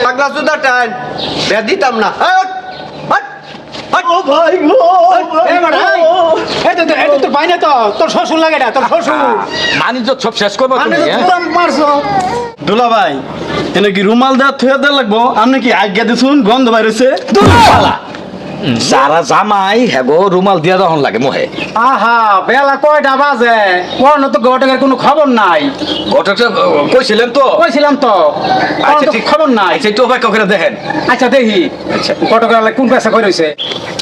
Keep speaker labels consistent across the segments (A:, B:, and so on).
A: পাগলা সুদা টান দিতাম না। তোর শ্বশুর লাগে না, তোর শ্বশুর
B: মানিজ্য সব শেষ করবো
C: দুলা ভাই এনে কি রুমাল দেওয়া থুয়া দেওয়া লাগবো? আপনি কি আজ্ঞা দিছুন? গন্ধ বাইরেছে
B: যারা জামাই হেগো রুমাল দিয়া তখন লাগে মোহে।
A: আহা বেলা কয়টা বাজে, কোন তো ঘটকের কোনো খবর নাই।
B: ঘটকটা কইছিলেন তো?
A: কইছিলাম তো,
B: আচ্ছা
A: ঠিক খবর নাই।
B: একটু অপেক্ষা করে দেখেন।
A: আচ্ছা দেখি ঘটকের কোন পেশা কই রইছে।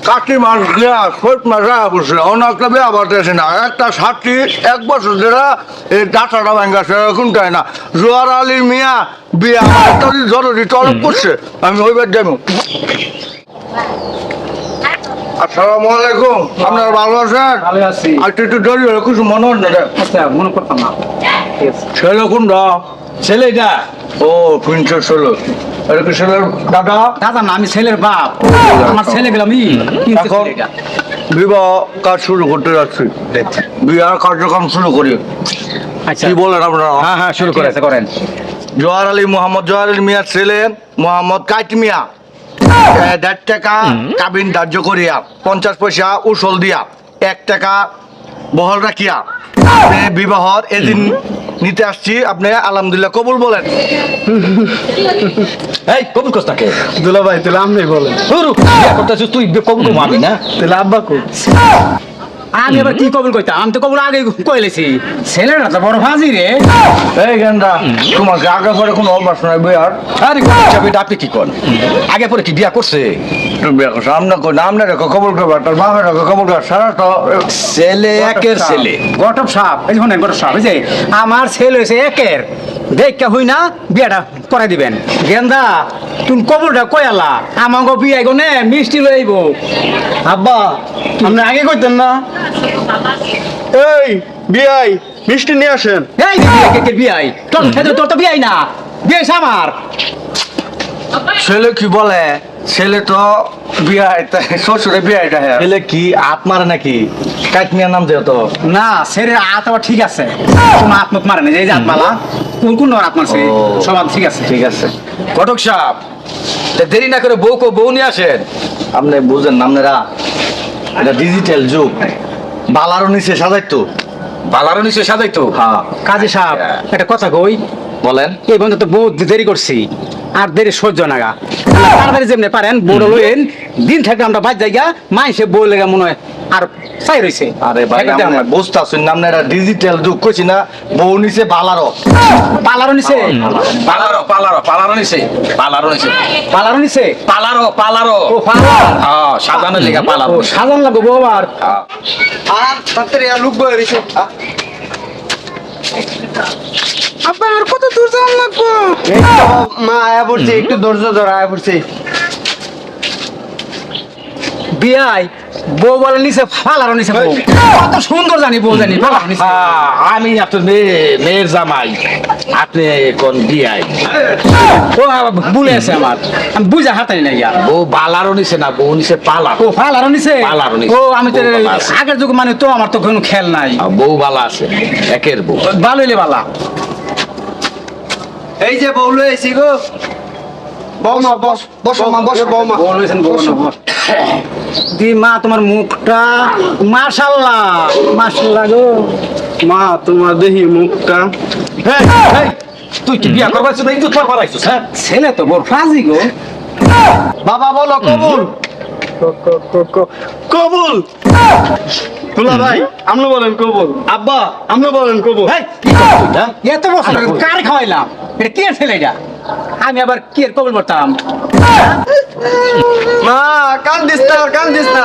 D: কাকি মাছ দিয়া কইট মাছ রাখা পড়ছে, অন্য একটা বিয়া বাড়তেছে না। একটা সাথী 1 বছর ধরে এই ডাটাটা ভাঙ্গাছে, কোনটাই না। জোয়ার আলীর মিয়া বিয়া জরুরি তলব করছে, আমি ওইবার যাবো। আসসালামু আলাইকুম, আপনারা ভালো আছেন?
A: ভালো আছি।
D: আর একটু দেরি হলো, কিছু মনে হয় না।
A: আচ্ছা মনে করতাম না।
D: ছেলে কোনটা?
B: ছেলেটা
D: ও প্রিন্সেস ছেলে। এটা কি ছেলের দাদা?
A: দাদা না, আমি ছেলের বাপ। আমার ছেলে গেলাম
D: এখন বিবাহ কাজ শুরু করতে যাচ্ছি, বিয়ার কার্যক্রম শুরু করি।
A: আচ্ছা
D: কি বলেন আপনারা?
B: হ্যাঁ হ্যাঁ শুরু করে
A: করেন।
D: জোয়ার আলী, মোহাম্মদ জোয়ার আলী মিয়ার ছেলে মোহাম্মদ কাইট মিয়া 1.5 টাকা কাবিন ধার্য করিয়া 50 পয়সা উসল দিয়া 1 টাকা বহল রাখিয়া বিবাহর এদিন নিতে আসছি। আপনি আলহামদুলিল্লাহ কবুল বলেন।
B: এই কবুল কস্তাকে
C: দুলা ভাই তাহলে আপনি বলেন।
B: বিয়া করতেছিস তুই, কবুল করবো আমি না?
C: তাহলে আব্বা কো
A: আমি এবার কি কবুল কইতাম? আমি তো কবুল আগে কইলেছি। ছেলেরা তো বড় ফাজি রে।
D: এই গেন্দা, তোমাকে আগে পরে কোনো অভ্যাস নাই বিয়ার?
B: আরে আপনি কি করেন? আগে পরে কি বিয়া করছে?
D: তুমি বিয়া করছো, আমরা কই না, আমরা রেখো কবুল করবা, তার বাবা রেখো কবুল কর। সারা তো
B: ছেলে একের ছেলে।
A: গটপ সাপ, এই যে গটপ সাপ, এই যে আমার ছেলে হয়েছে একের। দেখা হই না বিয়াটা করে দিবেন। গেন্দা তুমি কবুলটা কয়ালা, আমাকে বিয়ে গো নে মিষ্টি লইব।
C: আব্বা আপনি আগে কইতেন না? এই বিয়াই মিষ্টি নিয়ে আসেন।
A: এই কে বিয়াই তোর তোর তো বিয়াই না, বিয়ে আমার।
D: ছেলে কি বলে? ছেলে তো বিয়া শ্বশুরে বিয়া এটা।
B: ছেলে কি আত মারে নাকি? কাইট মিয়ার নাম দেও তো।
A: না ছেলের হাত আবার ঠিক আছে, কোনো হাত মুখ মারে না। এই যে হাত মালা কোন কোন হাত মারছে, সব হাত ঠিক আছে।
B: ঠিক আছে ঘটক সাহেব, দেরি না করে বউ নিয়ে আসেন। আপনি বুঝেন না, আপনারা এটা ডিজিটাল যুগ। বালারও নিচে সাজাইতো, বালারও নিচে সাজাইতো। হ্যাঁ
A: কাজী সাহেব একটা কথা কই,
B: বলেন।
A: এই বন্ধু তো বহুত দেরি করছি, আর দেরি সহ্য নাগা। তাড়াতাড়ি যেমনি পারেন বড় লইন, দিন থাকলে আমরা বাদ জায়গা মাইসে বই লেগা মনে হয় আর চাই রইছে।
B: আরে ভাই আমরা বুঝতাছেন না, আপনারা ডিজিটাল যুগ কইছি না। বউ নিচে বালারও,
A: পালারও নিছে,
B: পালারও নিচে, পালারও নিচে,
A: পালারও নিছে,
B: পালারও।
A: ও পালার।
B: হ্যাঁ সাজানোর লেগা পালারও।
A: ও সাজান লাগবো বউ আবার।
C: আর তাড়াতাড়ি লুক বই রইছে। আব্বা আর কত দূর যাওয়া লাগবো? এই তো মা আয়া পড়ছে, একটু ধৈর্য ধরে আয়া পড়ছে।
A: বিয়াই বউ বলে নিছে, পালারও নিছে বউ। কত সুন্দর জানি বউ জানি, পালারও নিছে।
B: আমি আপনার মেয়ের জামাই, আপনি কোন বিয়াই?
A: ও ভুলে আছে আমার, আমি বুঝা হাতাই না ইয়া।
B: বউ বালারও নিছে না, বউ নিছে পালার।
A: ও পালারও নিছে,
B: পালারও নিছে।
A: ও আমি তো
B: বউ বালা আছে।
A: আগের যুগ মানে তো আমার তো কোনো খেয়াল নাই।
B: বউ বালা আছে, একের বউ।
A: ভালো হইলে বালা।
C: এই যে বউ লই আইছি গো। বৌমা বস, বসো মা, বসো বৌমা।
A: বউ লইছেন, বউ না। দি মা তোমার মুখটা মাশাআল্লাহ, মাশাআল্লাহ গো।
C: মা তোমার দেখি মুখটা।
B: তুই কি বিয়া করবার জন্য ইন্দুত পারবার আইছিস? হ্যাঁ
A: ছেলে তো বড় ফাজি গো।
C: বাবা বলো কবুল। কবুল। দুলা ভাই আপনি বলেন কবুল। আব্বা আপনি বলেন কবুল।
B: কি করছিস তুই? হ্যাঁ
A: এত বছর কার খাওয়াইলাম, এটা কি ছেলে এটা? আমি আবার কি এর কবুল করতাম?
C: মা কান্দিস না, কান্দিস না।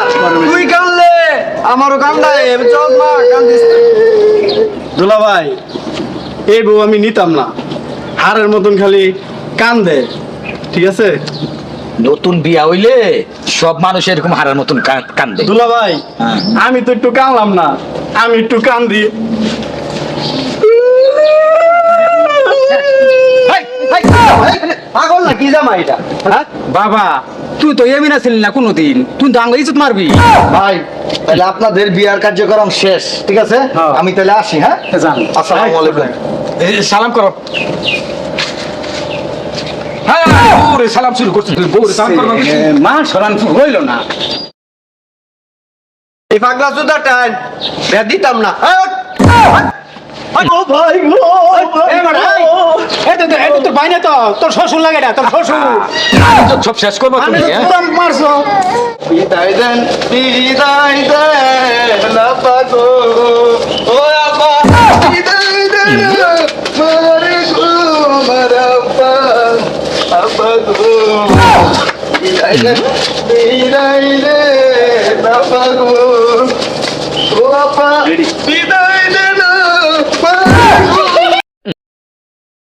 C: তুই কানলে আমারও কান্দায়, চল মা কান্দিস না। দুলা ভাই এই বউ আমি নিতাম না, হাড়ের মতন খালি কান্দে। ঠিক আছে
B: নতুন বিয়া হইলে সব মানুষ এরকম হারার মতন কান্দে।
C: দুলা ভাই
B: হ্যাঁ।
C: আমি তো একটু কানলাম না, আমি একটু কান্দি।
A: পাগল না কি জামা এটা? বাবা তুই তো এমনি ছিলি না কোনোদিন তুই তো আঙ্গ ইজ্জত মারবি
D: ভাই তাহলে আপনাদের বিয়ার কার্যক্রম শেষ ঠিক আছে
A: হ্যাঁ।
D: আমি তাহলে আসি হ্যাঁ
A: যান।
D: আসসালামু আলাইকুম
B: সালাম করো হ্যাঁ বউরে সালাম শুরু করছিস তুই বউরে সালাম করো
A: মা সরান হইল না
C: এই পাগলা জুতা টান বেদ দিতাম না
A: তোর বাইনে তো তোর শ্বশুর লাগে না তোর শ্বশুর
B: সব শেষ করবো
A: আমি
B: তুমি
A: তো
B: হ্যাঁ?
A: পুরা মারছো
C: বিদায় দেন লাপা গো ও আব্বা বিদায় দেন মারে গো মারাব্বা আব্বা গো বিদায় দেন লাপা গো ও আব্বা বিদায়